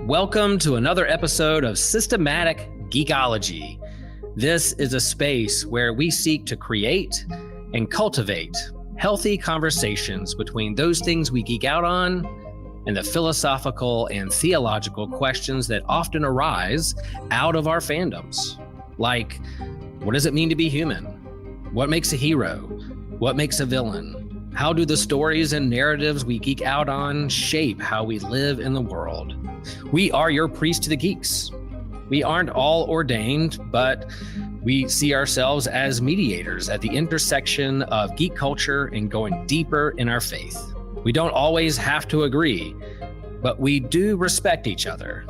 Welcome to another episode of Systematic Geekology. This is a space where we seek to create and cultivate healthy conversations between those things we geek out on and the philosophical and theological questions that often arise out of our fandoms. Like, what does it mean to be human? What makes a hero? What makes a villain? How do the stories and narratives we geek out on shape how we live in the world? We are your priest to the geeks. We aren't all ordained, but we see ourselves as mediators at the intersection of geek culture and going deeper in our faith. We don't always have to agree, but we do respect each other,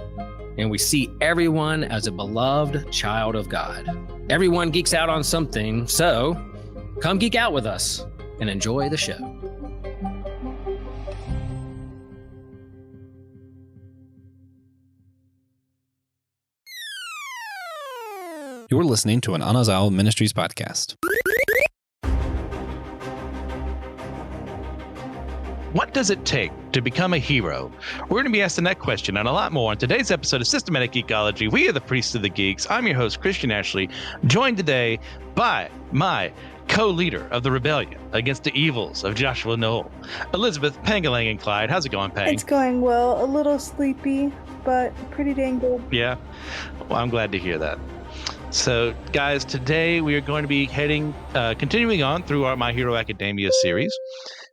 and we see everyone as a beloved child of God. Everyone geeks out on something, so come geek out with us and enjoy the show. You're listening to an Anazao Ministries podcast. What does it take to become a hero? We're going to be asking that question and a lot more on today's episode of Systematic Geekology. We are the Priests of the Geeks. I'm your host, Christian Ashley, joined today by my co-leader of the rebellion against the evils of Joshua Knoll, Elizabeth Pangalangan Clyde. How's it going, Pang? It's going well. A little sleepy, but pretty dang good. Yeah? Well, I'm glad to hear that. So, guys, today we are going to be continuing on through our My Hero Academia series,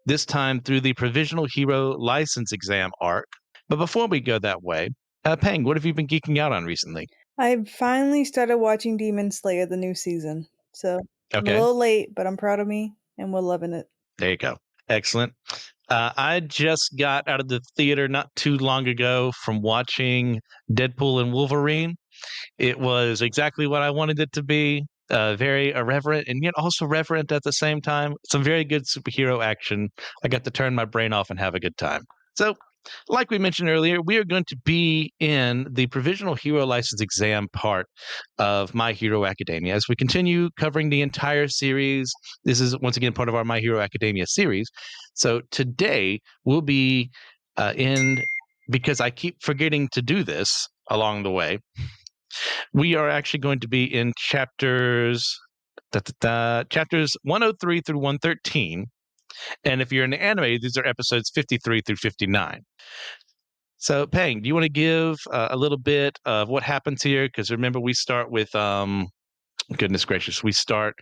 this time through the Provisional Hero License Exam arc. But before we go that way, Pang, what have you been geeking out on recently? I finally started watching Demon Slayer, the new season. So, I'm a little late, but I'm proud of me, and we're loving it. There you go. Excellent. I just got out of the theater not too long ago from watching Deadpool and Wolverine. It was exactly what I wanted it to be. Very irreverent and yet also reverent at the same time. Some very good superhero action. I got to turn my brain off and have a good time. So, like we mentioned earlier, we are going to be in the Provisional Hero License Exam part of My Hero Academia. As we continue covering the entire series, this is once again part of our My Hero Academia series. So today we'll be because I keep forgetting to do this along the way, we are actually going to be in chapters 103 through 113. And if you're in the anime, these are episodes 53 through 59. So, Pang, do you want to give a little bit of what happens here? Because remember, we start with, goodness gracious, we start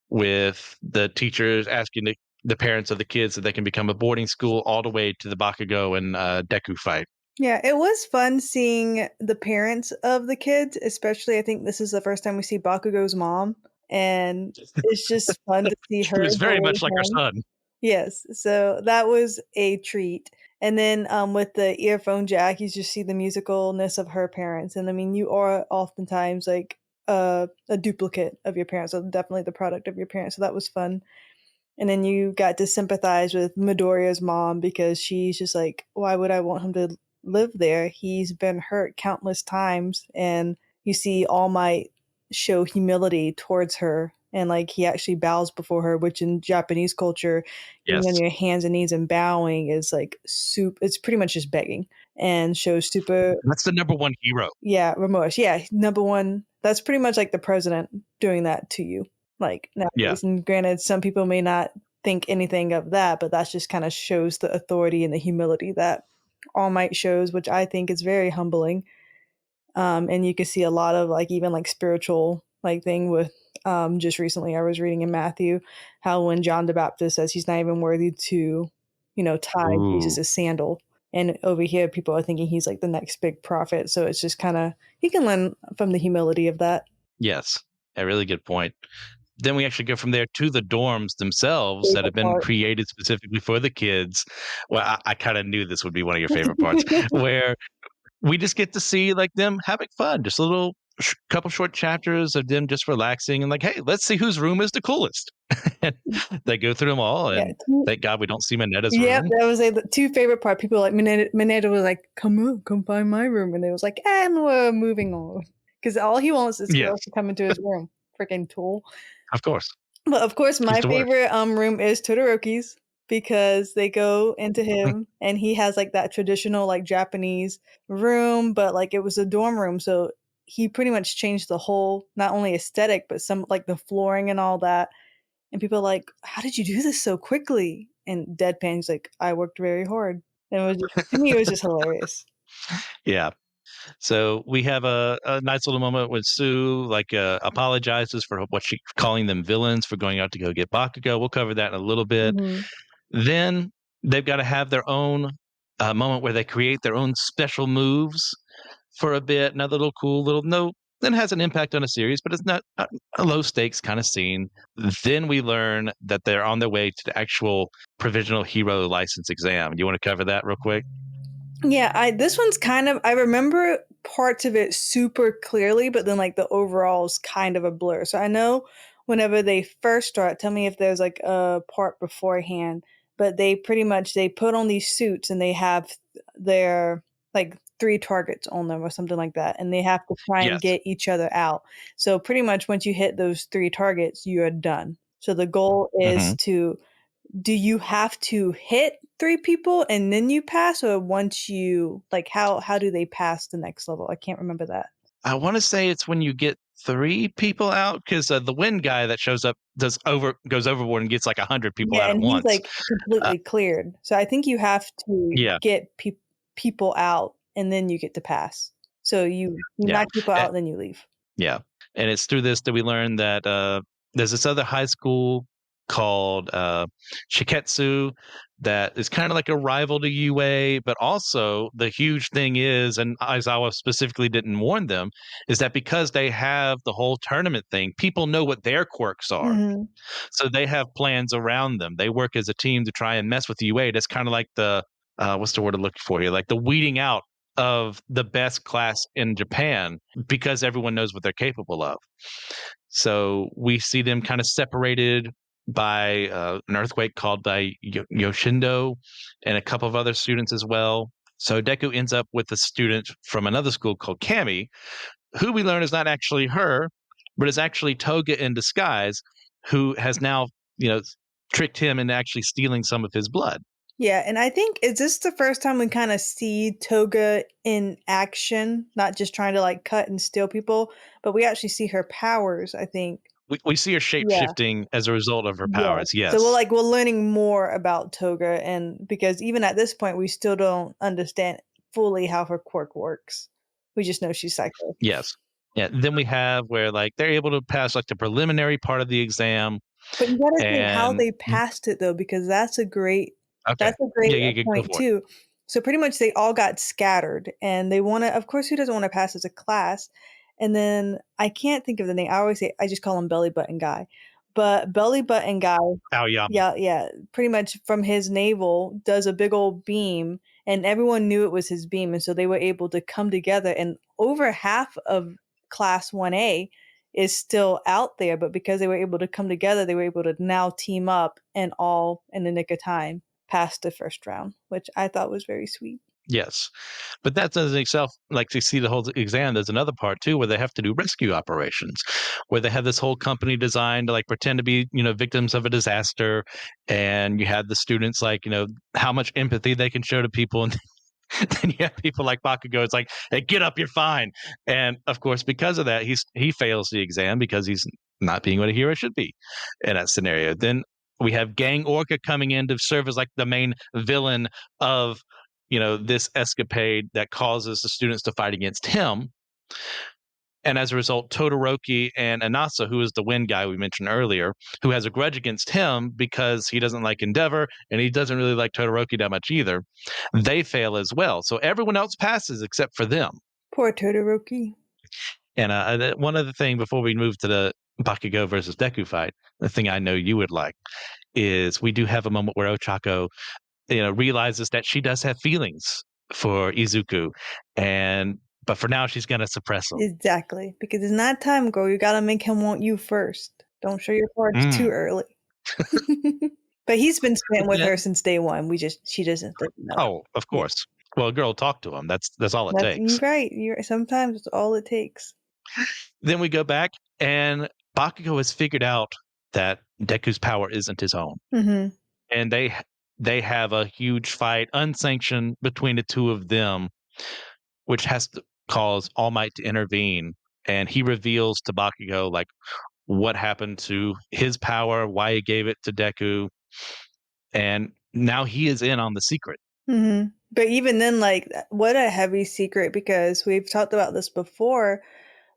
with the teachers asking the parents of the kids that they can become a boarding school all the way to the Bakugo and Deku fight. Yeah, it was fun seeing the parents of the kids, especially I think this is the first time we see Bakugo's mom. And it's just fun to see her. She was very much like her son. Yes, so that was a treat. And then with the earphone jack, you just see the musicalness of her parents. And I mean, you are oftentimes like a duplicate of your parents, so definitely the product of your parents. So that was fun. And then you got to sympathize with Midoriya's mom because she's just like, why would I want him to live there? He's been hurt countless times. And you see All Might show humility towards her. And like he actually bows before her, which in Japanese culture, getting on your hands and knees and bowing is like it's pretty much just begging and shows super. That's the number one hero. Yeah, remorse. Yeah, number one. That's pretty much like the president doing that to you. Like nowadays. And granted, some people may not think anything of that, but that just kind of shows the authority and the humility that All Might shows, which I think is very humbling. And you can see a lot of like even like spiritual like thing with. Just recently I was reading in Matthew how when John the Baptist says he's not even worthy to, tie Jesus' sandal. And over here, people are thinking he's like the next big prophet. So it's just kind of, you can learn from the humility of that. Yes, a really good point. Then we actually go from there to the dorms themselves that have been created specifically for the kids. Well, I kind of knew this would be one of your favorite parts where we just get to see like them having fun, just a little couple short chapters of them just relaxing and like, hey, let's see whose room is the coolest. And they go through them all, and thank God we don't see Minetta's room. Yeah, that was the two favorite part. People like Mineta was like, come find my room, and it was like, and we're moving on because all he wants is girls to come into his room. Freaking tool. Of course. But of course, my favorite room is Todoroki's because they go into him and he has like that traditional like Japanese room, but like it was a dorm room, so he pretty much changed the whole not only aesthetic but some like the flooring and all that. And people are like, "How did you do this so quickly?" And deadpan's like, "I worked very hard." And it was to me, it was just hilarious. Yeah. So we have a nice little moment with Sue, like apologizes for what she's calling them villains for going out to go get Bakugo. We'll cover that in a little bit. Mhm. Then they've got to have their own moment where they create their own special moves for a bit. Another little cool little note that has an impact on a series, but it's not a low stakes kind of scene. Then we learn that they're on their way to the actual provisional hero license exam. You want to cover that real quick? Yeah, this one's kind of I remember parts of it super clearly, but then like the overall is kind of a blur. So I know whenever they first start, tell me if there's like a part beforehand, but they pretty much they put on these suits and they have their like 3 targets on them or something like that, and they have to try and Yes. get each other out. So pretty much once you hit those 3 targets, you are done. So the goal is Hmm. to do you have to hit 3 people and then you pass, or once you like, how do they pass the next level? I can't remember that. I want to say it's when you get 3 people out because the wind guy that shows up goes overboard and gets like 100 people Yeah, out at and he's, once. like, Uh, completely cleared. So I think you have to yeah, get people out, and then you get to pass. So you yeah. knock people Eh, out, then you leave. Yeah, and it's through this that we learn that, there's this other high school called, Shiketsu that is kinda like a rival to UA, but also the huge thing is, and Aizawa specifically didn't warn them, is that because they have the whole tournament thing, people know what their quirks are. Mhm. So they have plans around them. They work as a team to try and mess with UA. That's kinda like the, what's the word I'm looking for here? Like the weeding out of the best class in Japan because everyone knows what they're capable of. So we see them kind of separated by an earthquake called by Yoshindo and a couple of other students as well. So Deku ends up with a student from another school called Kami, who we learn is not actually her, but is actually Toga in disguise, who has now, you know, tricked him into actually stealing some of his blood. Yeah, and I think is this the first time we kinda see Toga in action, not just trying to, like, cut and steal people, but we actually see her powers, I think. We see her shape Yeah. shifting as a result of her Yes. powers. So Yes. we're learning more about Toga, and because even at this point we still don't understand fully how her quirk works. We just know she's psycho. Yes. Yeah. Then we have where like they're able to pass like the preliminary part of the exam But you gotta say how and they passed it though, because okay. that's a great, Yeah, yeah, yeah, go point for it. too. So pretty much they all got scattered and they wanna of course, who doesn't wanna pass as a class? And then I can't think of the name. I always say I just call him Belly Button Guy. But Belly Button Guy Aoyama. yeah, yeah, pretty much from his navel does a big old beam, and everyone knew it was his beam, and so they were able to come together, and over half of Class 1A is still out there, but because they were able to come together, they were able to now team up and all in the nick of time pass the first round, which I thought was very sweet. Yes. But that doesn't itself like to see the whole exam. There's another part too where they have to do rescue operations, where they have this whole company designed to like pretend to be, victims of a disaster. And you have the students like, how much empathy they can show to people. And then you have people like Bakugo. It's like, hey, get up, you're fine. And of course, because of that, he fails the exam because he's not being what a hero should be in that scenario. Then we have Gang Orca coming in to serve as like the main villain of this escapade that causes the students to fight against him. And as a result, Todoroki and Anasa, who is the wind guy we mentioned earlier, who has a grudge against him because he doesn't like Endeavor and he doesn't really like Todoroki that much either, they fail as well. So everyone else passes except for them. Poor Todoroki. And one other thing before we move to the Bakugo versus Deku fight, the thing I know you would like is we do have a moment where Ochako, realizes that she does have feelings for Izuku, but for now she's gonna suppress them. Exactly, because it's not time, girl, you gotta make him want you first. Don't show your cards too Mm. early. But he's been But spent with her then, since day one. She doesn't know. oh, of Yeah. course. Well, girl, talk to him. That's all it That's you're takes. right. You're sometimes it's all it takes. Then we go back, and Bakugo has figured out that Deku's power isn't his own, Mhm. and they have a huge fight, unsanctioned, between the two of them, which has to cause All Might to intervene. And he reveals to Bakugo like what happened to his power, why he gave it to Deku, and now he is in on the secret. Mm-hmm. But even then, like, what a heavy secret, because we've talked about this before,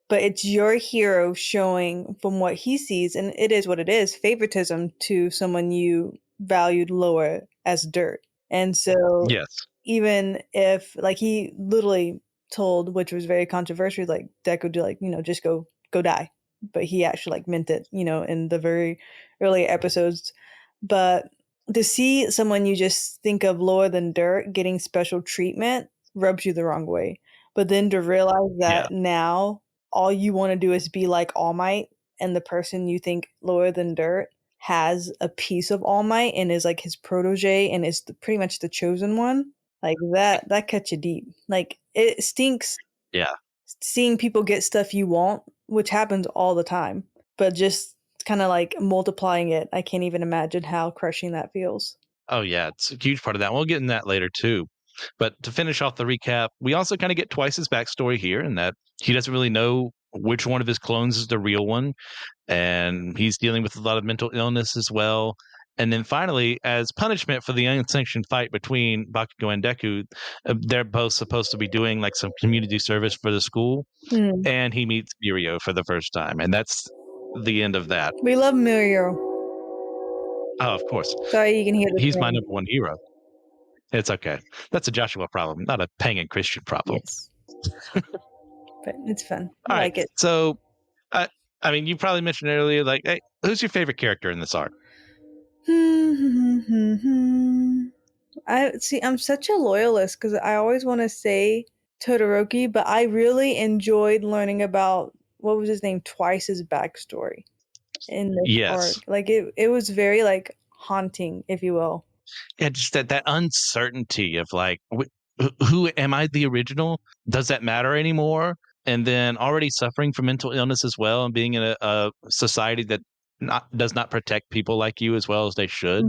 but it's your hero showing from what he sees, and it is what it is, favoritism to someone you valued lower as dirt. And so Yes. even if, like, he literally told, which was very controversial, like, Deku to, like, just go die. But he actually, like, meant it, in the very early episodes. But to see someone you just think of lower than dirt getting special treatment rubs you the wrong way. But then to realize that now all you want to do is be like All Might, and the person you think lower than dirt has a piece of All Might and is like his protege and is pretty much the chosen one, like that cuts you deep. Like, it stinks seeing people get stuff you want, which happens all the time, but just kind of like multiplying it, I can't even imagine how crushing that feels. Oh yeah, it's a huge part of that. We'll get in that later too. But to finish off the recap, we also kind of get Twice's backstory here, in that he doesn't really know which one of his clones is the real one, and he's dealing with a lot of mental illness as well. And then finally, as punishment for the unsanctioned fight between Bakugo and Deku, they're both supposed to be doing like some community service for the school, and he meets Mirio for the first time, and that's the end of that. We love Mirio. Oh, of course. Sorry, you can hear the He's my train. number one hero. It's okay. That's a Joshua problem, not a Pangan Christian problem. Yes. But it's fun. I All right. like it. So, I mean, you probably mentioned earlier, like, hey, who's your favorite character in this arc? I'm such a loyalist because I always want to say Todoroki, but I really enjoyed learning about, what was his name, Twice's backstory in this arc. Like, it was very, like, haunting, if you will. Yeah, just that uncertainty of like, who am I? The original? Does that matter anymore? And then already suffering from mental illness as well, and being in a society that does not protect people like you as well as they should.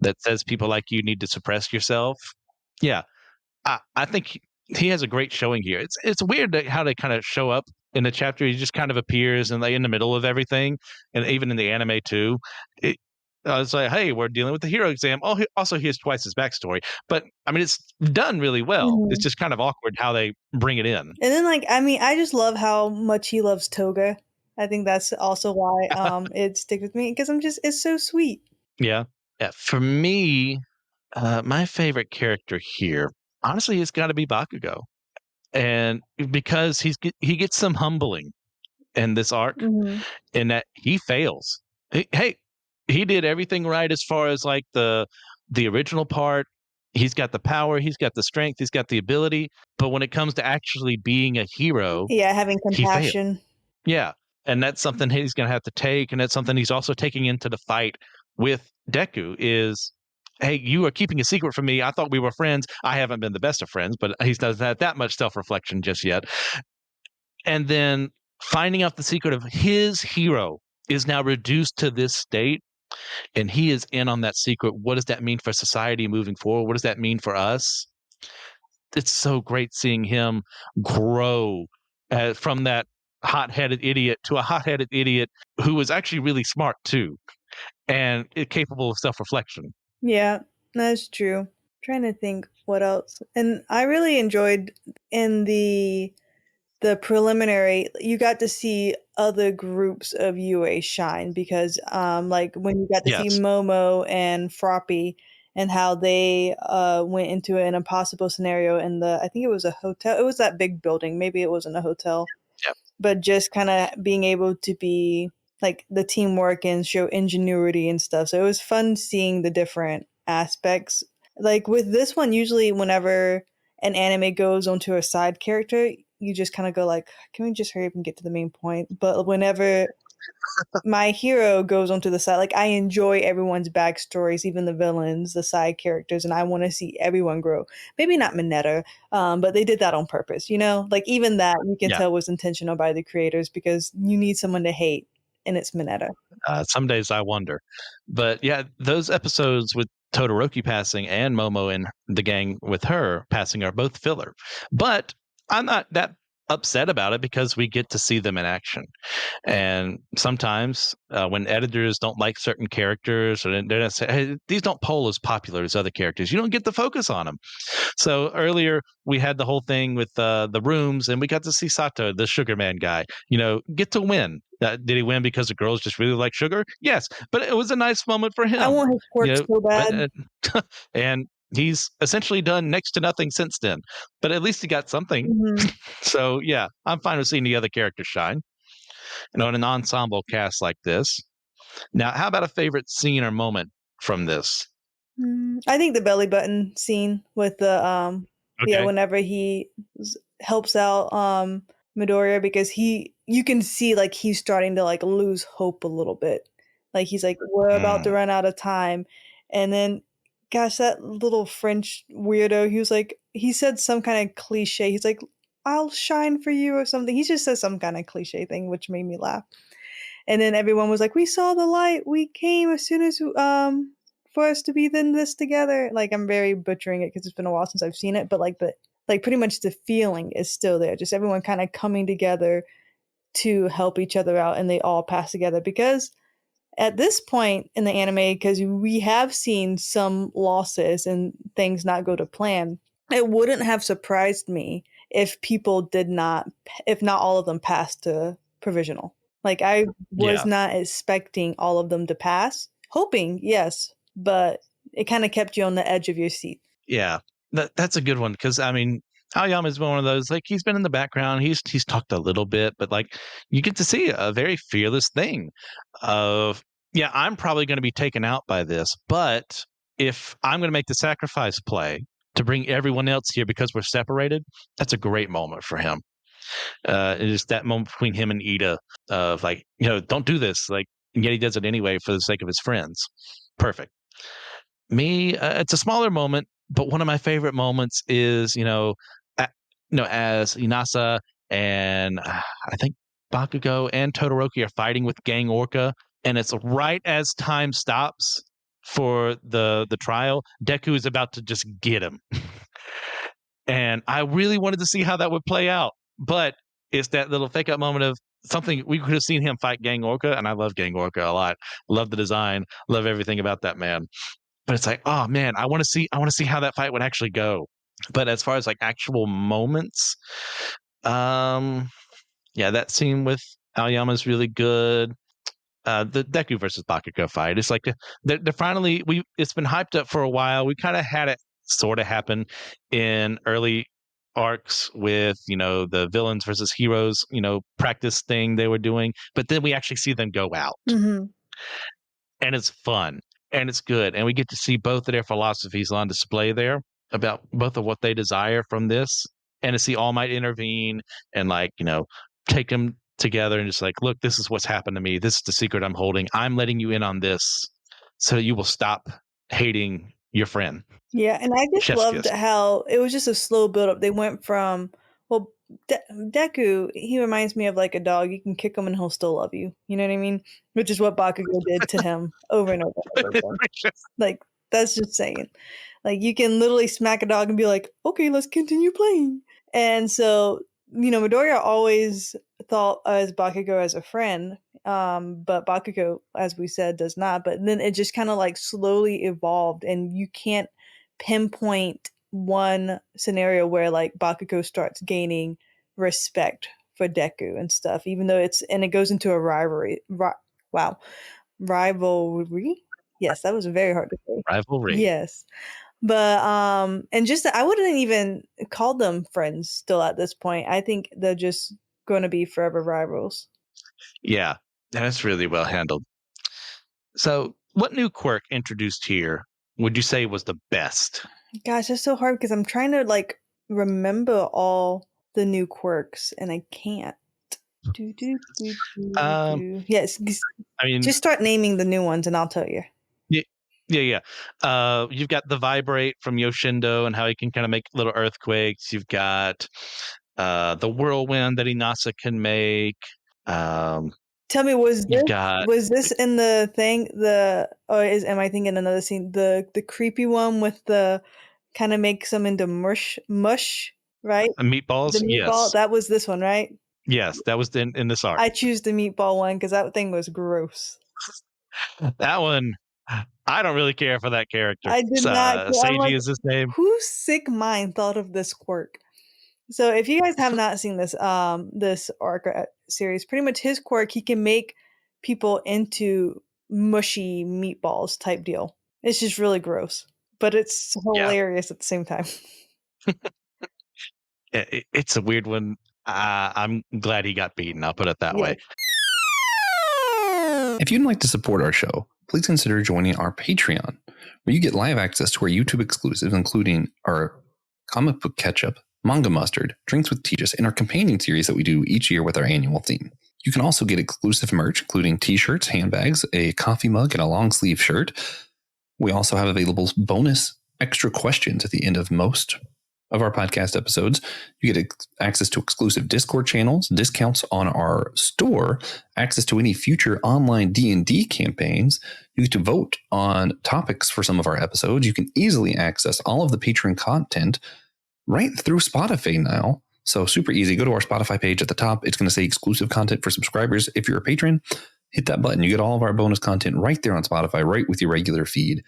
That says people like you need to suppress yourself. Yeah, I think he has a great showing here. It's weird how they kind of show up in the chapter. He just kind of appears and in the middle of everything, and even in the anime too. It's like, hey, we're dealing with the hero exam. Oh, also here's Twice's backstory. But I mean, it's done really well. It's just kind of awkward how they bring it in. And then, like, I mean, I just love how much he loves Toga. I think that's also why it sticks with me, because it's so sweet. Yeah. For me, my favorite character here, honestly, it's got to be Bakugo, and because he gets some humbling in this arc, in that he fails. Hey, he did everything right as far as like the original part. He's got the power, he's got the strength, he's got the ability, but when it comes to actually being a hero, having compassion. Yeah, and that's something he's going to have to take, and that's something he's also taking into the fight with Deku. Is, hey, you are keeping a secret from me. I thought we were friends. I haven't been the best of friends, but he doesn't have that much self-reflection just yet. And then finding out the secret of his hero is now reduced to this state, and he is in on that secret. What does that mean for society moving forward? What does that mean for us? It's so great seeing him grow from that hot-headed idiot to a hot-headed idiot who is actually really smart too, and capable of self-reflection. Yeah, that's true. I'm trying to think what else. And I really enjoyed in the preliminary, you got to see other groups of UA shine, because like when you got to see Momo and Froppy and how they went into an impossible scenario in I think it was a hotel. It was that big building. Maybe it wasn't a hotel. But just kind of being able to be like the teamwork and show ingenuity and stuff. So it was fun seeing the different aspects. Like with this one, usually whenever an anime goes onto a side character, you just kind of go like, can we just hurry up and get to the main point? But whenever my hero goes onto the side, like, I enjoy everyone's backstories, even the villains, the side characters, and I want to see everyone grow. Maybe not Mineta, but they did that on purpose, like even that you can tell was intentional by the creators, because you need someone to hate and it's Mineta. Some days I wonder. But yeah, those episodes with Todoroki passing and Momo and the gang with her passing are both filler. But I'm not that upset about it because we get to see them in action. And sometimes when editors don't like certain characters, or they're not saying, hey, these don't poll as popular as other characters, you don't get the focus on them. So earlier we had the whole thing with the rooms, and we got to see Sato, the sugar man guy, get to win. Did he win because the girls just really like sugar? Yes, but it was a nice moment for him. I want his quirk so bad. And he's essentially done next to nothing since then. But at least he got something. Mhm. So yeah, I'm fine with seeing the other characters shine. In an ensemble cast like this. Now, how about a favorite scene or moment from this? I think the belly button scene with the Okay. whenever he helps out Midoriya, because you can see like he's starting to like lose hope a little bit. Like he's like, we're about to run out of time. And then gosh, that little French weirdo, he said some kind of cliche. He's like, I'll shine for you or something. He just says some kind of cliche thing, which made me laugh. And then everyone was like, we saw the light. We came as soon as for us to be in this together. Like, I'm very butchering it because it's been a while since I've seen it, but pretty much the feeling is still there. Just everyone kind of coming together to help each other out, and they all pass together. Because at this point in the anime, because we have seen some losses and things not go to plan, it wouldn't have surprised me if if not all of them passed to provisional. Like, I was not expecting all of them to pass. Hoping, yes, but it kind of kept you on the edge of your seat. Yeah, that's a good one because I mean, Aoyama is one of those, like, he's been in the background, he's talked a little bit, but like you get to see a very fearless thing of, yeah, I'm probably going to be taken out by this, but if I'm going to make the sacrifice play to bring everyone else here because we're separated, that's a great moment for him. It is that moment between him and Ida of like, don't do this, like, and yet he does it anyway for the sake of his friends. Perfect. Me, it's a smaller moment, but one of my favorite moments is, as Inasa and I think Bakugo and Todoroki are fighting with Gang Orca, and it's right as time stops for the trial, Deku is about to just get him. And I really wanted to see how that would play out, but it's that little fake out moment of something we could have seen him fight Gang Orca, and I love Gang Orca a lot. Love the design, love everything about that man. But it's like, oh man, I want to see how that fight would actually go. But as far as like actual moments, yeah, that scene with Aoyama is really good. The Deku versus Bakugo fight, it's like they're finally, it's been hyped up for a while. We kind of had it sort of happen in early arcs with the villains versus heroes practice thing they were doing, but then we actually see them go out. Mm-hmm. And it's fun and it's good, and we get to see both of their philosophies on display there about both of what they desire from this, and to see All Might intervene and take them together and just like, look, this is what's happened to me, this is the secret I'm holding, I'm letting you in on this so you will stop hating your friend. Yeah, and I just Chef's loved kiss. how it was just a slow build up. They went from, well, Deku, he reminds me of like a dog. You can kick him and he'll still love you. You know what I mean? Which is what Bakugo did to him over and over and over again. Like, that's just saying. Like, you can literally smack a dog and be like, okay, let's continue playing. And so, Midoriya always thought as Bakugo as a friend, but Bakugo, as we said, does not. But then it just kind of like slowly evolved, and you can't pinpoint one scenario where like Bakugo starts gaining respect for Deku and stuff, even though it goes into a rivalry. Rivalry? Yes, that was very hard to say. Rivalry. Yes. But and just I wouldn't even call them friends still at this point. I think they're just going to be forever rivals. Yeah, that's really well handled. So what new quirk introduced here would you say was the best? Gosh, that's so hard because I'm trying to like remember all the new quirks and I can't. Yes, I mean, just start naming the new ones and I'll tell you. Yeah. You've got the vibrate from Yoshindo and how he can kind of make little earthquakes. You've got the whirlwind that Inasa can make. To Tell me, was You've this got was this in the thing? Am I thinking another scene? The creepy one with the kind of makes them into mush, right? meatballs. The meatball. Yes, That was this one, right? yes, that was in this arc. I choose the meatball one because that thing was gross. That one, I don't really care for that character. I did not. I'm Seiji like, is his name. whose sick mind thought of this quirk? So if you guys have not seen this arc series, pretty much his quirk, he can make people into mushy meatballs type deal. It's just really gross, but it's Yeah, hilarious at the same time. it's a weird one. I'm glad he got beaten. I'll put it that Yeah. way. If you'd like to support our show, please consider joining our Patreon, where you get live access to our YouTube exclusives, including our comic book catch-up, manga mustard, drinks with Tejas, and our companion series that we do each year with our annual theme. You can also get exclusive merch, including t-shirts, handbags, a coffee mug, and a long sleeve shirt. We also have available bonus extra questions at the end of most of our podcast episodes. You get access to exclusive Discord channels, discounts on our store, access to any future online D&D campaigns. You get to vote on topics for some of our episodes. You can easily access all of the Patreon content right through Spotify now. So super easy. Go to our Spotify page at the top. It's going to say exclusive content for subscribers. If you're a patron, hit that button. You get all of our bonus content right there on Spotify, right with your regular feed.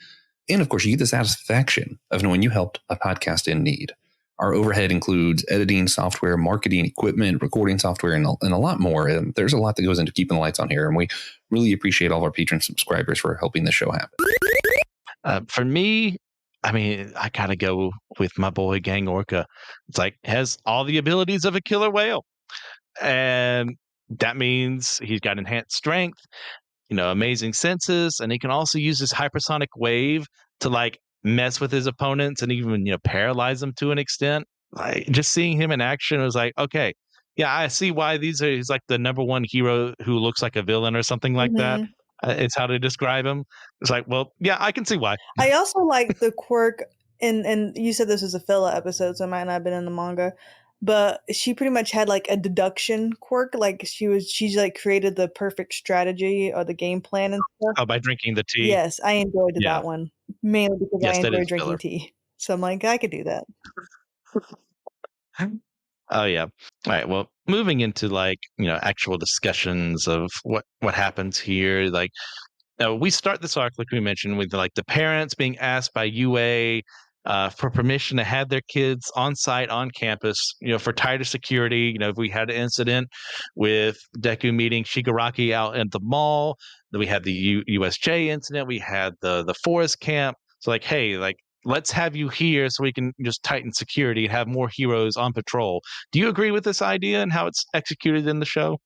And of course, you get the satisfaction of knowing you helped a podcast in need. Our overhead includes editing software, marketing equipment, recording software, and a lot more. And there's a lot that goes into keeping the lights on here. And we really appreciate all of our patron subscribers for helping this show happen. For me, I mean, I gotta go with my boy Gang Orca. It's like has all the abilities of a killer whale, and that means he's got enhanced strength, amazing senses, and he can also use his hypersonic wave to like mess with his opponents and even paralyze them to an extent. Like just seeing him in action was like, okay, yeah, I see why he's like the number one hero who looks like a villain or something like that. Mhm. It's how to describe him. It's like, well, yeah, I can see why. I also like the quirk, and you said this was a filler episode, so it might not have been in the manga, but she pretty much had like a deduction quirk. Like she's like created the perfect strategy or the game plan and stuff. Oh, by drinking the tea. Yes, I enjoyed Yeah. that one mainly because I Yes, that enjoy is drinking filler. tea. So I'm like, I could do that. Oh yeah. All right. Well, moving into like actual discussions of what happens here. Like we start this arc, like we mentioned, with like the parents being asked by UA for permission to have their kids on site on campus, for tighter security. If we had an incident with Deku meeting Shigaraki out at the mall, then we had the USJ incident, we had the forest camp. So like, hey, like let's have you here so we can just tighten security and have more heroes on patrol. Do you agree with this idea and how it's executed in the show?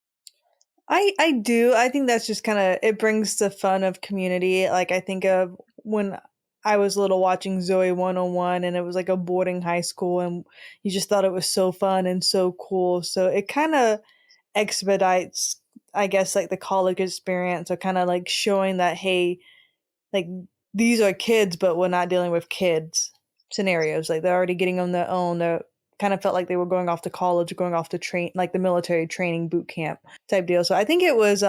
I do. I think that's just kind of it brings the fun of community. Like I think of when I was little watching Zoe 101 and it was like a boarding high school and you just thought it was so fun and so cool. So it kind of expedites I guess like the college experience or kind of like showing that hey, like these are kids but we're not dealing with kids scenarios. Like they're already getting on their own. They're kind of felt like they were going off to college, going off to train like the military training boot camp type deal. So I think it was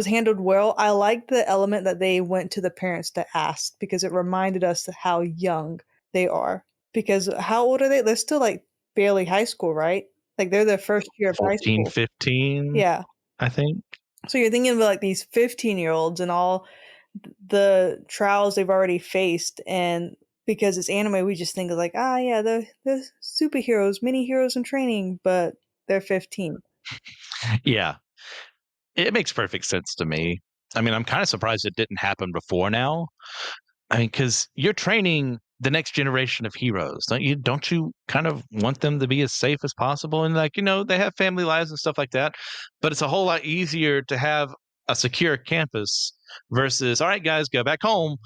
handled well. I like the element that they went to the parents to ask because it reminded us how young they are. Because how old are they? They're still like barely high school, right? Like they're their first year of high 14, school. 15, Yeah. I think. So you're thinking of like these 15-year-olds and all the trials they've already faced, and because it's anime, we just think of like, yeah, they're superheroes, mini heroes in training, but they're 15. Yeah. It makes perfect sense to me. I mean, I'm kind of surprised it didn't happen before now. I mean, because you're training the next generation of heroes, don't you? Don't you kind of want them to be as safe as possible? And like, they have family lives and stuff like that. But it's a whole lot easier to have a secure campus versus, all right, guys, go back home,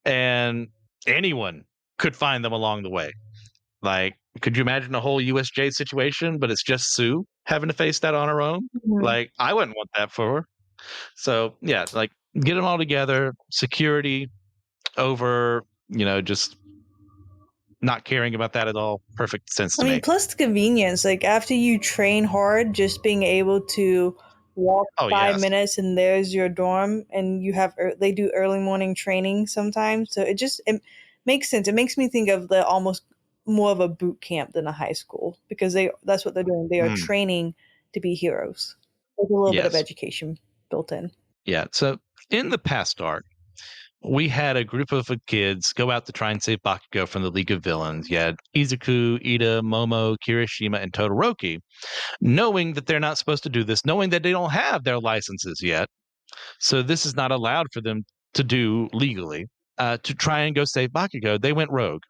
and anyone could find them along the way. Like, could you imagine a whole USJ situation, but it's just Sue having to face that on her own? Mhm. Like, I wouldn't want that for her. So, yeah, like get them all together, security over, just not caring about that at all. Perfect sense to I mean, me. plus the convenience, like after you train hard, just being able to walk Oh, 5 minutes and there's your dorm, and they do early morning training sometimes. So it makes sense. It makes me think of the almost more of a boot camp than a high school, because that's what they're doing. They are Mm, training to be heroes. There's a little bit of yes. education built in. Yeah. So in the past arc, we had a group of kids go out to try and save Bakugo from the League of Villains. You had Izuku, Ida, Momo, Kirishima, and Todoroki, knowing that they're not supposed to do this, knowing that they don't have their licenses yet. So this is not allowed for them to do legally. To try and go save Bakugo, they went rogue.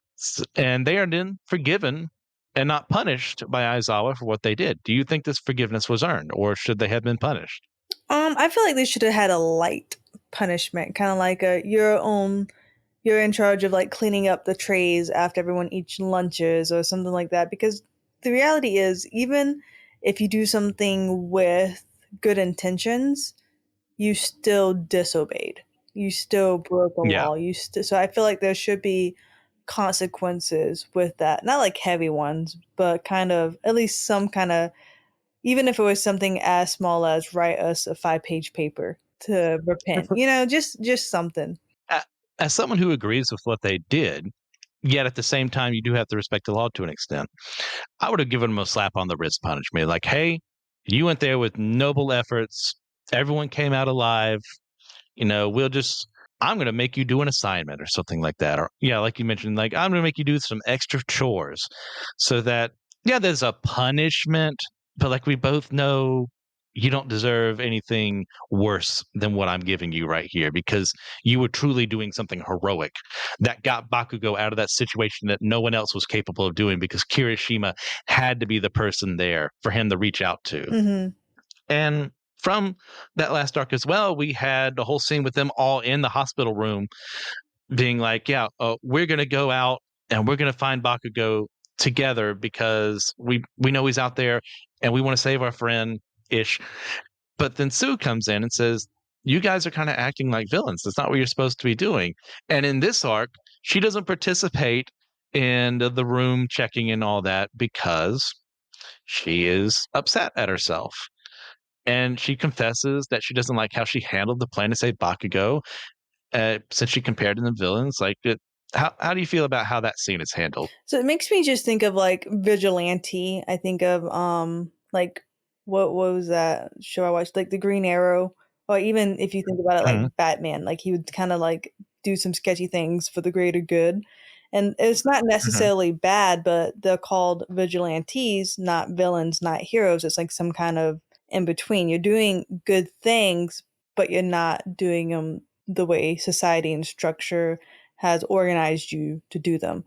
And they are then forgiven and not punished by Aizawa for what they did. Do you think this forgiveness was earned, or should they have been punished? I feel like they should have had a light punishment, kind of like you're in charge of like cleaning up the trays after everyone eats lunches or something like that. Because the reality is, even if you do something with good intentions, you still disobeyed. You still broke a Yeah. law. So I feel like there should be consequences with that. Not like heavy ones, but kind of at least some kind of, even if it was something as small as write us a 5-page paper to repent. Just something. A- As someone who agrees with what they did, yet at the same time, you do have to respect the law to an extent. I would have given them a slap on the wrist punishment. Like, hey, you went there with noble efforts. Everyone came out alive. I'm going to make you do an assignment or something like that. Or, yeah, like you mentioned, like, I'm going to make you do some extra chores so that, yeah, there's a punishment, but like we both know, you don't deserve anything worse than what I'm giving you right here, because you were truly doing something heroic that got Bakugo out of that situation that no one else was capable of doing, because Kirishima had to be the person there for him to reach out to. Mm-hmm. And from that last arc as well, we had the whole scene with them all in the hospital room being like, yeah, we're going to go out and we're going to find Bakugo together because we know he's out there and we want to save our friend ish. But then Sue comes in and says, you guys are kind of acting like villains. That's not what you're supposed to be doing. And in this arc, she doesn't participate in the room checking and all that because she is upset at herself. And she confesses that she doesn't like how she handled the plan to save Bakugo, since she compared him to villains. How do you feel about how that scene is handled? So it makes me just think of like Vigilante. I think of like what was that show I watched? Like the Green Arrow. Or even if you think about it like Mhm, Batman, like he would kind of like do some sketchy things for the greater good. And it's not mhm, necessarily bad, but they're called vigilantes, not villains, not heroes. It's like some kind of in between. You're doing good things, but you're not doing them the way society and structure has organized you to do them.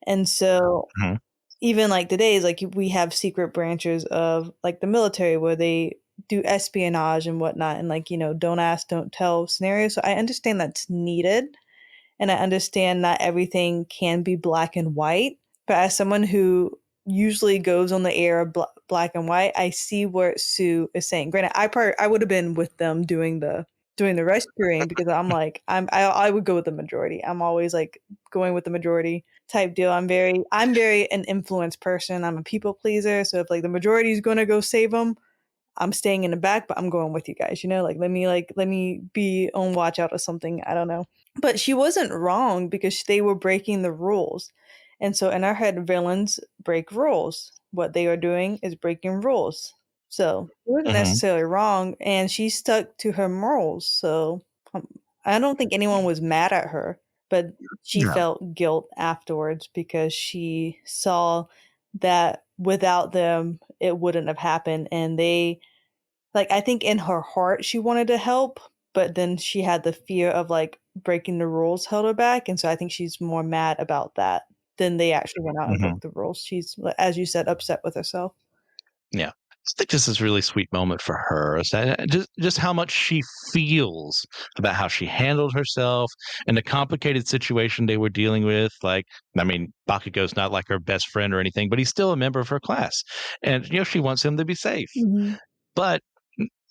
And so mhm. even like today is like we have secret branches of like the military where they do espionage and whatnot, and like, don't ask, don't tell scenarios. So I understand that's needed, and I understand not everything can be black and white. But as someone who usually goes on the air of black and white, I see what Sue is saying. Granted, I would have been with them doing the rescuing, because I'm like I would go with the majority. I'm always like going with the majority type deal. I'm very an influence person. I'm a people pleaser. So if like the majority is going to go save them, I'm staying in the back, but I'm going with you guys. Let me be on watch out or something. I don't know. But she wasn't wrong, because they were breaking the rules. And so in our head, villains break rules. What they are doing is breaking rules. So it wasn't Mhm. necessarily wrong, and she stuck to her morals. So um, I don't think anyone was mad at her, but she Yeah. felt guilt afterwards because she saw that without them, it wouldn't have happened. And like, I think in her heart, she wanted to help, but then she had the fear of like breaking the rules held her back. And so I think she's more mad about that than they actually went out and Mhm. broke the rules. She's, as you said, upset with herself. Yeah. I think this is a really sweet moment for her. Is that just how much she feels about how she handled herself and the complicated situation they were dealing with. Like, I mean, Bakugo's not like her best friend or anything, but he's still a member of her class. And, she wants him to be safe. Mhm. But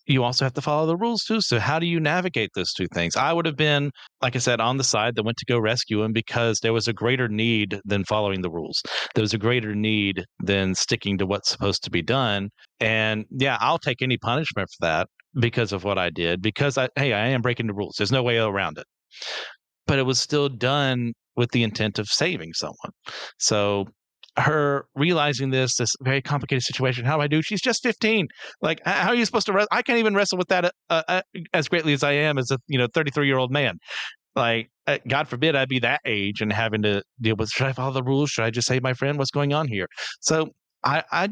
you also have to follow the rules too. So how do you navigate those two things? I would have been, like I said, on the side that went to go rescue him because there was a greater need than following the rules. There was a greater need than sticking to what's supposed to be done. And yeah, I'll take any punishment for that. because of what I did, because I am breaking the rules. There's no way around it. But it was still done with the intent of saving someone. So her realizing this very complicated situation, how do I do? She's just 15. Like, how are you supposed to wrestle? I can't even wrestle with that as greatly as I am as a 33-year-old man. Like, God forbid I'd be that age and having to deal with, should I follow the rules? Should I just save my friend? What's going on here? So I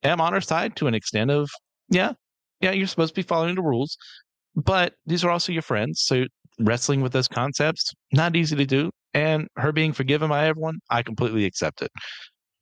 am on her side to an extent of, yeah, you're supposed to be following the rules, but these are also your friends. So wrestling with those concepts, not easy to do. And her being forgiven by everyone, I completely accept it.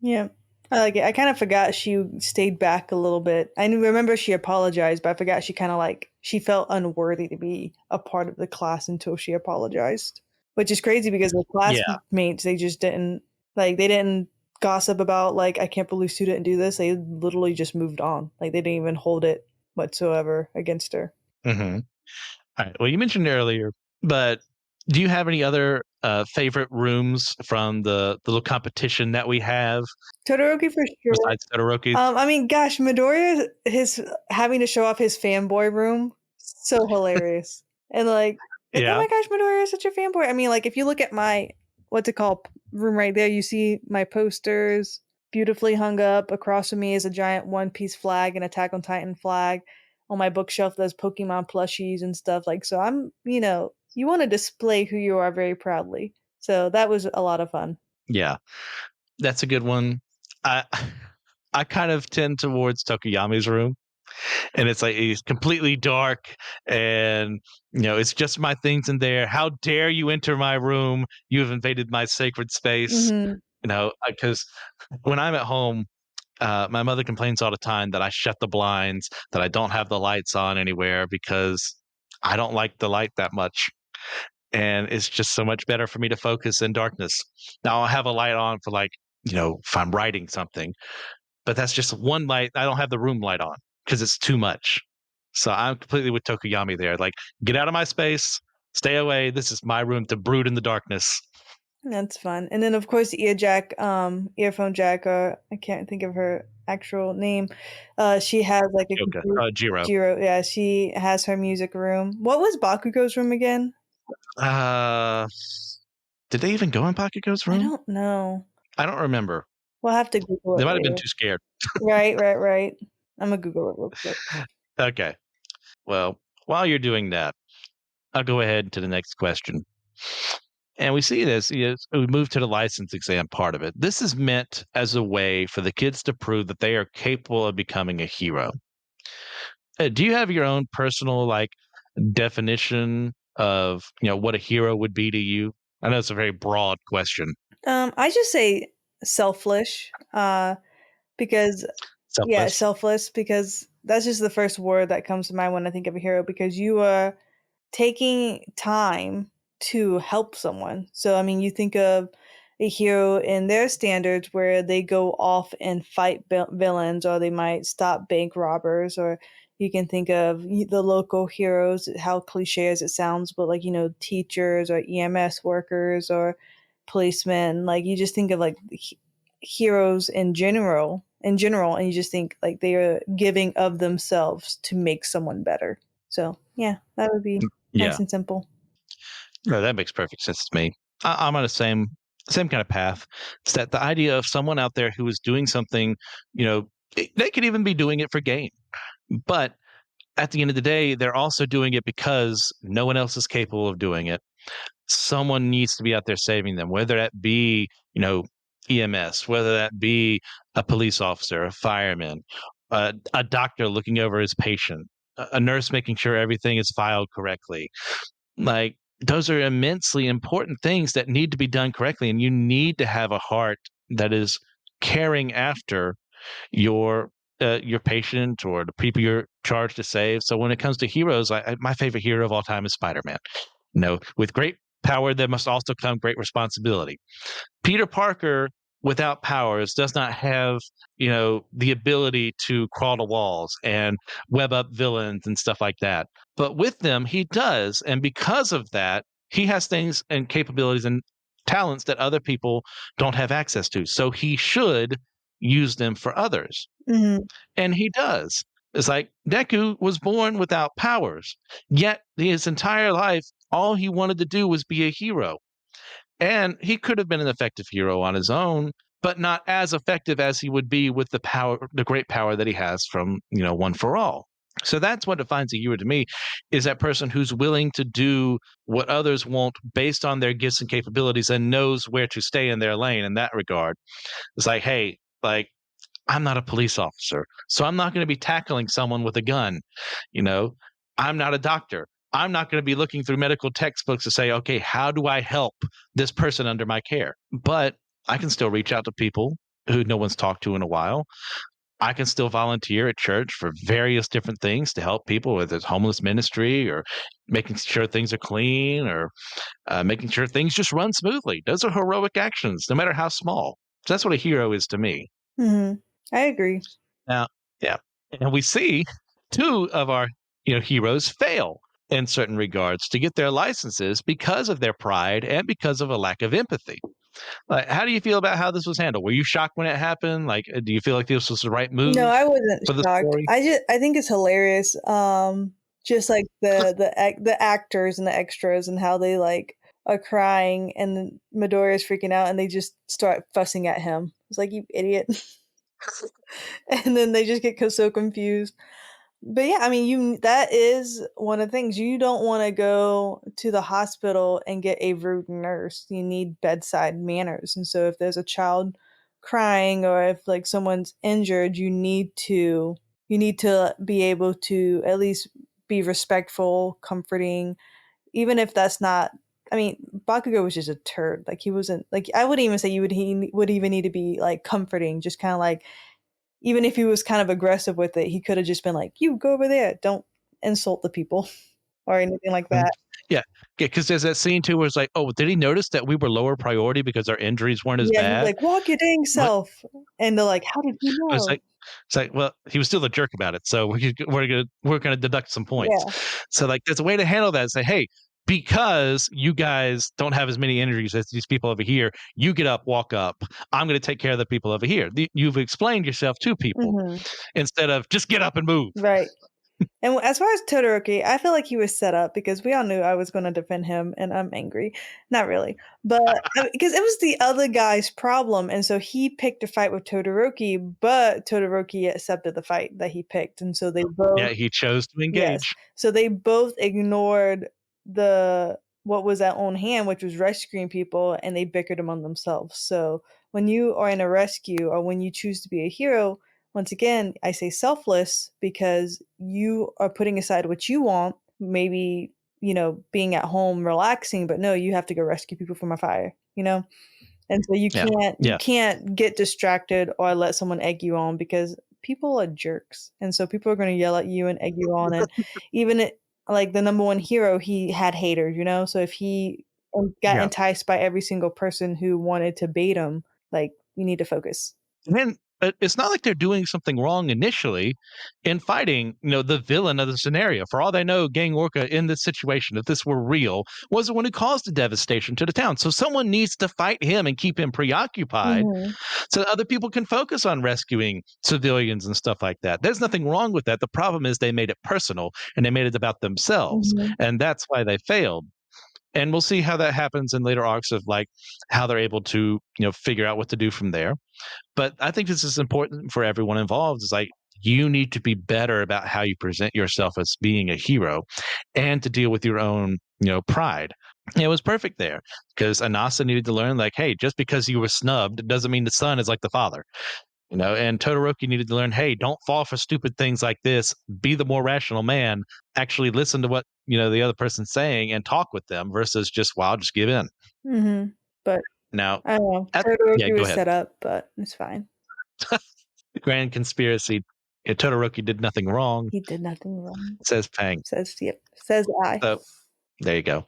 Yeah. I like it. I kind of forgot she stayed back a little bit. I remember she apologized, but I forgot she kind of like, she felt unworthy to be a part of the class until she apologized, which is crazy because the classmates, they just didn't, like, they didn't gossip about, like, I can't believe Sue didn't do this. They literally just moved on. Like, they didn't even hold it whatsoever against her. Mm-hmm. All right. Well, you mentioned earlier, but do you have any other favorite rooms from the little competition that we have? Todoroki for sure. Besides Todoroki? I mean, gosh, Midoriya, his having to show off his fanboy room, so hilarious. And like, oh my gosh, Midoriya is such a fanboy. I mean, like, if you look at my, what's it called, room right there, you see my posters beautifully hung up. Across from me is a giant One Piece flag and Attack on Titan flag. On my bookshelf, there's Pokemon plushies and stuff. Like, so I'm, you want to display who you are very proudly. So that was a lot of fun. Yeah, that's a good one. I kind of tend towards Tokuyami's room, and it's like he's completely dark, and it's just my things in there. How dare you enter my room? You have invaded my sacred space. Mm-hmm. Because when I'm at home, my mother complains all the time that I shut the blinds, that I don't have the lights on anywhere because I don't like the light that much. And it's just so much better for me to focus in darkness. Now I'll have a light on for if I'm writing something, but that's just one light. I don't have the room light on because it's too much. So I'm completely with Tokuyami there. Like, get out of my space, stay away. This is my room to brood in the darkness. That's fun. And then of course earphone jack, I can't think of her actual name. She has like a Jiro. Jiro, yeah, she has her music room. What was Bakugo's room again? Did they even go in Bakugo's room? I don't know. I don't remember. We'll have to Google it. They might have been too scared. Right. I'm gonna Google it real quick. Okay. Well, while you're doing that, I'll go ahead to the next question. And we see this, we move to the license exam part of it. This is meant as a way for the kids to prove that they are capable of becoming a hero. Do you have your own personal definition of what a hero would be to you? I know it's a very broad question. I just say selfless, because selfless, because that's just the first word that comes to mind when I think of a hero, because you are taking time to help someone. So I mean, you think of a hero in their standards where they go off and fight villains, or they might stop bank robbers, or you can think of the local heroes, how cliche as it sounds, but teachers or EMS workers or policemen. Like, you just think of heroes in general, and you just think like they are giving of themselves to make someone better. So yeah, that would be nice and simple. No, that makes perfect sense to me. I'm on the same kind of path. It's that the idea of someone out there who is doing something, they could even be doing it for gain, but at the end of the day, they're also doing it because no one else is capable of doing it. Someone needs to be out there saving them, whether that be, EMS, whether that be a police officer, a fireman, a doctor looking over his patient, a nurse making sure everything is filed correctly. Like, those are immensely important things that need to be done correctly. And you need to have a heart that is caring after your patient or the people you're charged to save. So when it comes to heroes, my favorite hero of all time is Spider-Man. With great power, there must also come great responsibility. Peter Parker, without powers, does not have, the ability to crawl to walls and web up villains and stuff like that. But with them, he does. And because of that, he has things and capabilities and talents that other people don't have access to. So he should use them for others. Mm-hmm. And he does. It's like Deku was born without powers, yet his entire life, all he wanted to do was be a hero. And he could have been an effective hero on his own, but not as effective as he would be with the power, the great power that he has from, One for All. So that's what defines a hero to me, is that person who's willing to do what others won't based on their gifts and capabilities and knows where to stay in their lane in that regard. It's like, hey, like, I'm not a police officer, so I'm not going to be tackling someone with a gun. You know, I'm not a doctor. I'm not going to be looking through medical textbooks to say, okay, how do I help this person under my care? But I can still reach out to people who no one's talked to in a while. I can still volunteer at church for various different things to help people, whether it's homeless ministry or making sure things are clean or making sure things just run smoothly. Those are heroic actions, no matter how small. So that's what a hero is to me. Mm-hmm. I agree. Now, yeah, and we see two of our heroes fail in certain regards to get their licenses because of their pride and because of a lack of empathy. Like, how do you feel about how this was handled? Were you shocked when it happened? Like, do you feel like this was the right move No, I wasn't for the shocked. story? I think it's hilarious. Just like the actors and the extras and how they like are crying and then Midoriya's freaking out and they just start fussing at him. It's like, you idiot. And then they just get so confused. But yeah, I mean, that is one of the things. You don't want to go to the hospital and get a rude nurse. You need bedside manners. And so if there's a child crying or if like someone's injured, you need to be able to at least be respectful, comforting, even if that's not. I mean, Bakugo was just a turd. Like, he wasn't like, I wouldn't even say he would even need to be like comforting, just kind of like, even if he was kind of aggressive with it, he could have just been like, you go over there, don't insult the people or anything like that. Yeah, because there's that scene too where it's like, oh, did he notice that we were lower priority because our injuries weren't as Yeah, he's bad? like, walk your dang But self. And they're like, how did you it's know? like, well, he was still a jerk about it, so we're gonna deduct some points. Yeah. So like, there's a way to handle that. Say, hey, because you guys don't have as many injuries as these people over here, you get up, walk up. I'm going to take care of the people over here. You've explained yourself to people Hmm. instead of just get up and move. Right. And as far as Todoroki, I feel like he was set up because we all knew I was going to defend him, and I'm angry. Not really, but because it was the other guy's problem, and so he picked a fight with Todoroki, but Todoroki accepted the fight that he picked, and so they both, Yeah, he chose to yes, engage. so they both ignored what was at on hand, which was rescuing people, and they bickered among themselves. So when you are in a rescue or when you choose to be a hero, once again, I say selfless because you are putting aside what you want, maybe, being at home relaxing, but no, you have to go rescue people from a fire, And so you Yeah, can't yeah, get distracted or let someone egg you on because people are jerks. And so people are going to yell at you and egg you on, and even like the number one hero, he had haters, So if he got yeah. enticed by every single person who wanted to bait him, like, you need to focus. And then it's not like they're doing something wrong initially in fighting, the villain of the scenario. For all they know, Gang Orca in this situation, if this were real, was the one who caused the devastation to the town. So someone needs to fight him and keep him preoccupied Mhm. so that other people can focus on rescuing civilians and stuff like that. There's nothing wrong with that. The problem is they made it personal and they made it about themselves. Mhm. And that's why they failed. And we'll see how that happens in later arcs of like how they're able to, figure out what to do from there. But I think this is important for everyone involved. Is like, you need to be better about how you present yourself as being a hero and to deal with your own, pride. And it was perfect there because Anasa needed to learn like, hey, just because you were snubbed doesn't mean the son is like the father. And Todoroki needed to learn, hey, don't fall for stupid things like this. Be the more rational man. Actually listen to what, the other person's saying and talk with them versus just, wow, just give in. Mhm. But Now, I don't know. yeah, Todoroki go was ahead. set up, but it's fine. The grand conspiracy. Todoroki did nothing wrong, He did nothing wrong. says Pang. Says I. So there you go.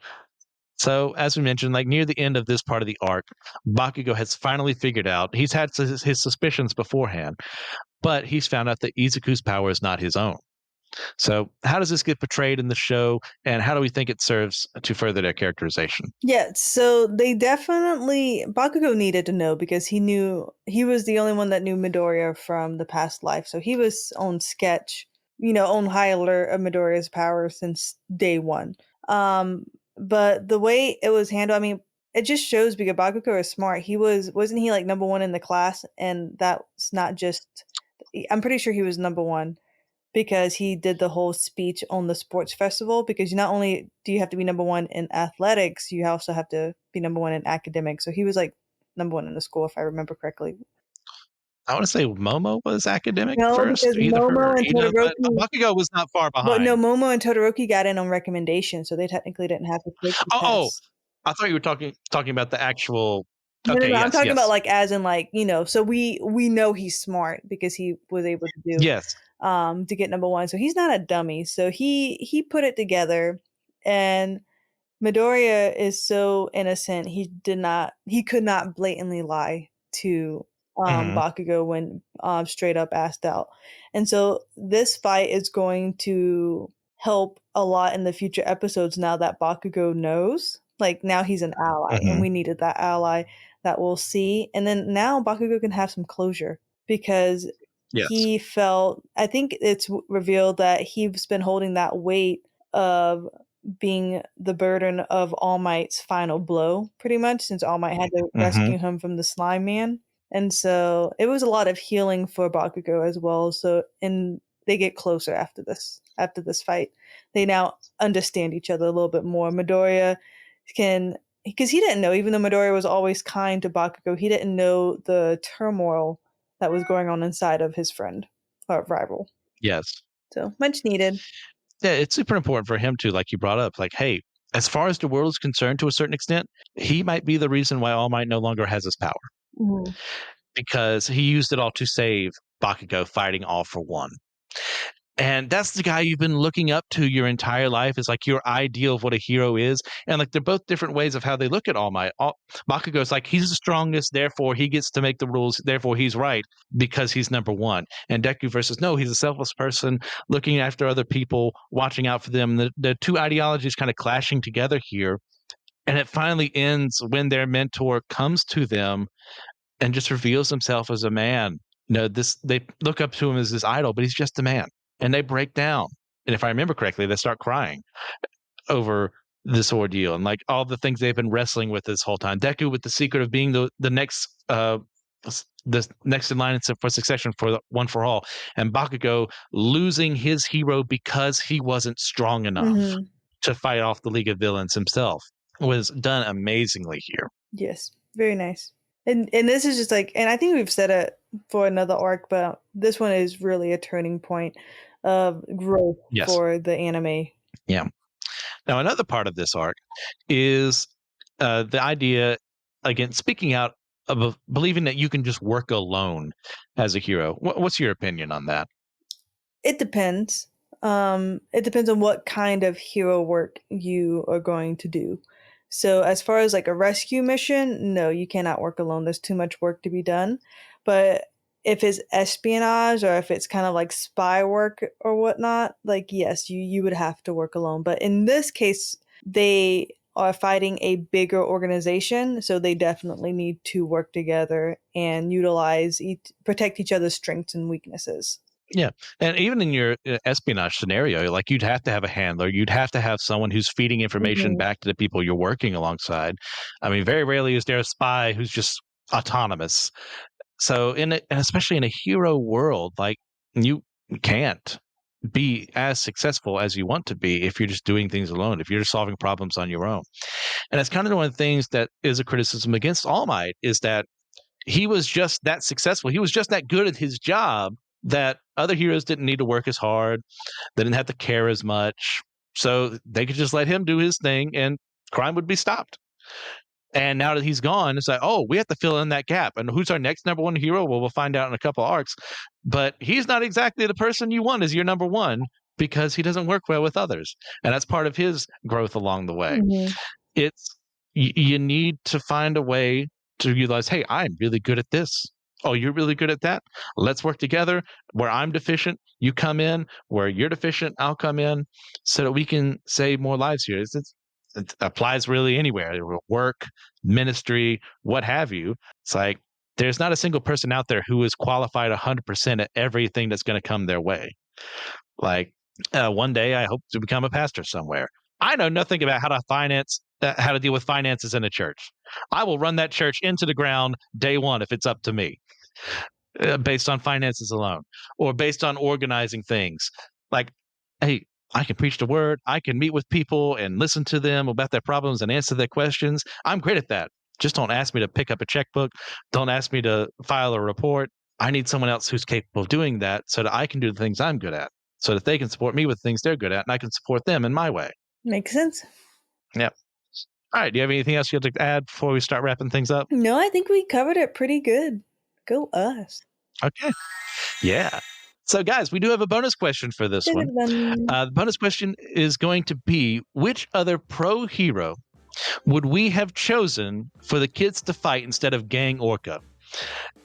So as we mentioned, like near the end of this part of the arc, Bakugo has finally figured out he's had his suspicions beforehand, but he's found out that Izuku's power is not his own. So how does this get portrayed in the show, and how do we think it serves to further their characterization? Yeah, so they definitely Bakugo needed to know because he was the only one that knew Midoriya from the past life. So he was on sketch on high alert of Midoriya's power since day one. But the way it was handled, I mean, it just shows because Bakugo is smart. Wasn't he like number one in the class? And that's not just, I'm pretty sure he was number one because he did the whole speech on the sports festival. Because not only do you have to be number one in athletics, you also have to be number one in academics. So he was like number one in the school, if I remember correctly. I want to say Momo was academic No, first, because either her Momo or and Ina, but Todoroki, Bakugo was not far but no, behind. Momo and Todoroki got in on recommendation, so they technically didn't have to take the Oh, test. I thought you were talking about the actual. No, no, Okay, no. I'm yes, talking about yes, like as in like, so we know he's smart because he was able to do yes. to get number one. So he's not a dummy. So he put it together, and Midoriya is so innocent. He could not blatantly lie to Hmm. Bakugo when straight up asked out. And so this fight is going to help a lot in the future episodes now that Bakugo knows. Like now he's an ally and Hmm. we needed that ally that we'll see. And then now Bakugo can have some closure because Yes. I think it's revealed that he's been holding that weight of being the burden of All Might's final blow, pretty much, since All Might had to Hmm. rescue him from the Slime Man. And so it was a lot of healing for Bakugo as well. So and they get closer after this fight. They now understand each other a little bit more. Midoriya can, because he didn't know, even though Midoriya was always kind to Bakugo, he didn't know the turmoil that was going on inside of his friend or rival. Yes. So much needed. Yeah, it's super important for him to, like you brought up, like, hey, as far as the world is concerned, to a certain extent, he might be the reason why All Might no longer has his power Mhm. because he used it all to save Bakugo fighting all for one. And that's the guy you've been looking up to your entire life is like your ideal of what a hero is. And like they're both different ways of how they look at All Might. Bakugo's like he's the strongest, therefore he gets to make the rules, therefore he's right because he's number one. And Deku versus no, he's a selfless person looking after other people, watching out for them. The two ideologies kind of clashing together here. And it finally ends when their mentor comes to them and just reveals himself as a man. They look up to him as this idol, but he's just a man. And they break down. And if I remember correctly, they start crying over this ordeal and like all the things they've been wrestling with this whole time. Deku with the secret of being the next the next in line for succession for the One for All, and Bakugo losing his hero because he wasn't strong enough Mhm. to fight off the League of Villains himself was done amazingly here. Yes, very nice. And this is just like, and I think we've said it for another arc, but this one is really a turning point of growth Yes. for the anime. Yeah. Now, another part of this arc is the idea, again, speaking out of believing that you can just work alone as a hero. What's your opinion on that? It depends. It depends on what kind of hero work you are going to do. So as far as like a rescue mission, no, you cannot work alone. There's too much work to be done. But if it's espionage or if it's kind of like spy work or whatnot, like yes, you would have to work alone. But in this case, they are fighting a bigger organization, so they definitely need to work together and protect each other's strengths and weaknesses. Yeah. And even in your espionage scenario, like you'd have to have a handler, you'd have to have someone who's feeding information Mhm. back to the people you're working alongside. I mean, very rarely is there a spy who's just autonomous. So and especially in a hero world, like you can't be as successful as you want to be if you're just doing things alone, if you're just solving problems on your own. And that's kind of one of the things that is a criticism against All Might is that he was just that successful. He was just that good at his job that other heroes didn't need to work as hard. They didn't have to care as much. So they could just let him do his thing and crime would be stopped. And now that he's gone, it's like, oh, we have to fill in that gap. And who's our next number one hero? Well, we'll find out in a couple arcs. But he's not exactly the person you want as your number one because he doesn't work well with others. And that's part of his growth along the way. Mhm. It's you need to find a way to realize, hey, I'm really good at this. Oh, you're really good at that. Let's work together. Where I'm deficient, you come in. Where you're deficient, I'll come in, so that we can save more lives here. It applies really anywhere. Work, ministry, what have you. It's like there's not a single person out there who is qualified 100% at everything that's going to come their way. Like one day I hope to become a pastor somewhere. I know nothing about how to deal with finances in a church. I will run that church into the ground day one if it's up to me, based on finances alone, or based on organizing things. Like, hey, I can preach the word. I can meet with people and listen to them about their problems and answer their questions. I'm great at that. Just don't ask me to pick up a checkbook. Don't ask me to file a report. I need someone else who's capable of doing that so that I can do the things I'm good at, so that they can support me with things they're good at and I can support them in my way. Makes sense. Yep. All right. Do you have anything else you'd like to add before we start wrapping things up? No, I think we covered it pretty good. Go us. Okay. Yeah. So, guys, we do have a bonus question for this one. The bonus question is going to be, which other pro hero would we have chosen for the kids to fight instead of Gang Orca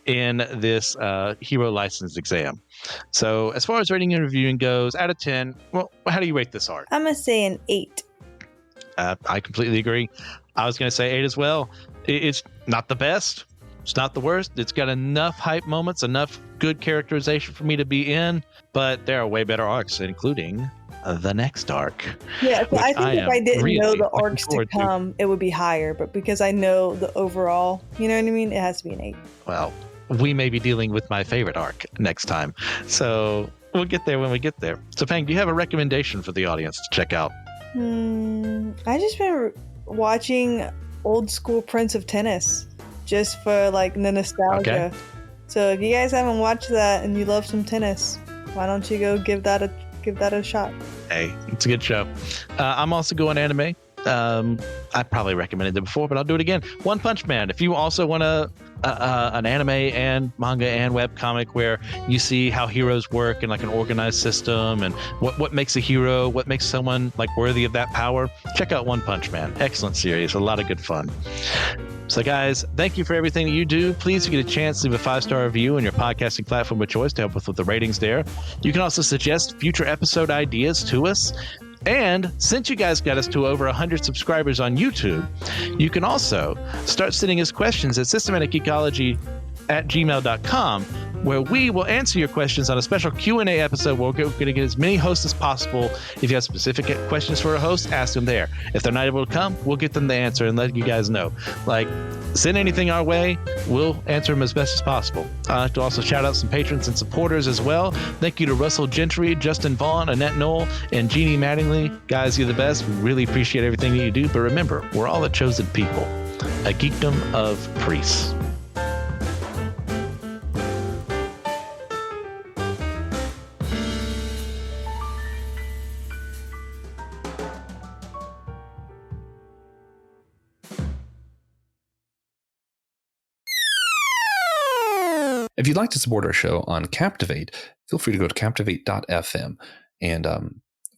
in this hero license exam? So, as far as rating and reviewing goes, out of 10, well, how do you rate this art? I'm going to say an 8. I completely agree. I was going to say 8 as well. It's not the best. It's not the worst. It's got enough hype moments, enough good characterization for me to be in, but there are way better arcs, including the next arc. Yeah, so I think if I didn't really know the arcs to forward to. come, it would be higher. But because I know the overall, you know what I mean? It has to be an 8. Well, we may be dealing with my favorite arc next time. So we'll get there when we get there. So, Pang, do you have a recommendation for the audience to check out? I just been watching old school Prince of Tennis just for like the nostalgia. Okay. So if you guys haven't watched that and you love some tennis, why don't you go give that a shot? Hey, it's a good show. I'm also going anime. I probably recommended it before, but I'll do it again. One Punch Man. If you also want an anime and manga and web comic where you see how heroes work in like an organized system and what makes a hero, what makes someone like worthy of that power, check out One Punch Man. Excellent series, a lot of good fun. So guys, thank you for everything that you do. Please, if you get a chance, leave a 5-star review on your podcasting platform of choice to help with the ratings there. You can also suggest future episode ideas to us. And since you guys got us to over 100 subscribers on YouTube, you can also start sending us questions at systematicgeekology@gmail.com, where we will answer your questions on a special Q&A episode where we're going to get as many hosts as possible. If you have specific questions for a host, ask them there. If they're not able to come, we'll get them the answer and let you guys know. Like, send anything our way, we'll answer them as best as possible. I'd like to also shout out some patrons and supporters as well. Thank you to Russell Gentry, Justin Vaughn, Annette Knoll, and Jeannie Mattingly. Guys, you're the best. We really appreciate everything that you do. But remember, we're all the chosen people, a geekdom of priests. If you'd like to support our show on Captivate, feel free to go to captivate.fm and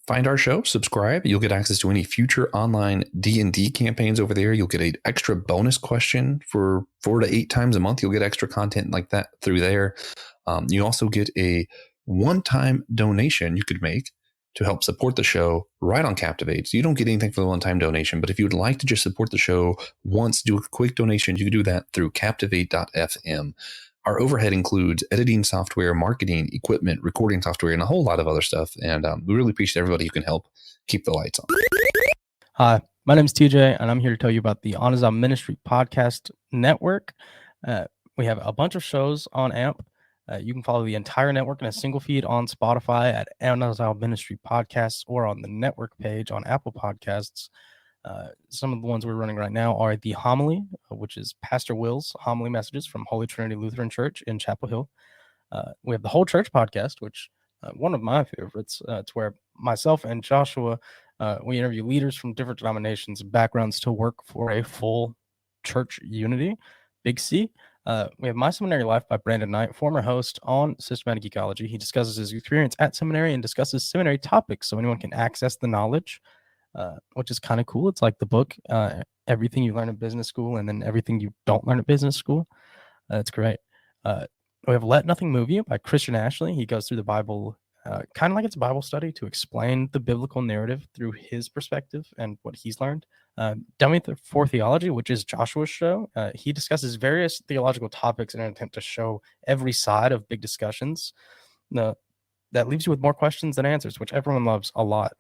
find our show, subscribe. You'll get access to any future online D&D campaigns over there. You'll get an extra bonus question for 4 to 8 times a month. You'll get extra content like that through there. You also get a one-time donation you could make to help support the show right on Captivate. So you don't get anything for the one-time donation, but if you would like to just support the show once, do a quick donation, you can do that through captivate.fm. Our overhead includes editing software, marketing, equipment, recording software, and a whole lot of other stuff. And we really appreciate everybody who can help keep the lights on. Hi, my name is TJ, and I'm here to tell you about the Anazal Ministry Podcast Network. We have a bunch of shows on AMP. You can follow the entire network in a single feed on Spotify at Anazal Ministry Podcasts or on the network page on Apple Podcasts. Some of the ones we're running right now are the Homily, which is Pastor Will's homily messages from Holy Trinity Lutheran Church in Chapel Hill. We have the Whole Church podcast, which one of my favorites. It's where myself and Joshua, we interview leaders from different denominations and backgrounds to work for a full church unity, Big C. We have My Seminary Life by Brandon Knight, former host on Systematic Ecology. He discusses his experience at seminary and discusses seminary topics so anyone can access the knowledge. Which is kind of cool. It's like the book, everything you learn in business school and then everything you don't learn at business school. That's great. We have Let Nothing Move You by Christian Ashley. He goes through the Bible kind of like it's a Bible study to explain the biblical narrative through his perspective and what he's learned. Dummy for Theology, which is Joshua's show. He discusses various theological topics in an attempt to show every side of big discussions. that leaves you with more questions than answers, which everyone loves a lot.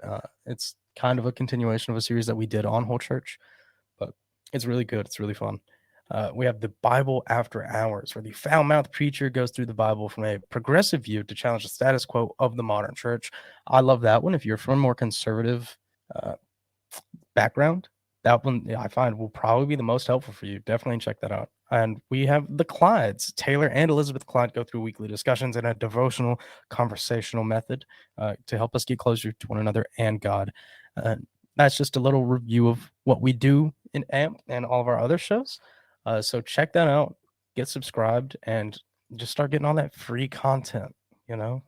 It's kind of a continuation of a series that we did on Whole Church, but it's really good. It's really fun. We have the Bible After Hours, where the foul-mouthed preacher goes through the Bible from a progressive view to challenge the status quo of the modern church. I love that one. If you're from a more conservative background, that one I find will probably be the most helpful for you. Definitely check that out. And we have the Clydes. Taylor and Elizabeth Clyde go through weekly discussions in a devotional, conversational method to help us get closer to one another and God. That's just a little review of what we do in AMP and all of our other shows. So check that out, get subscribed, and just start getting all that free content, you know?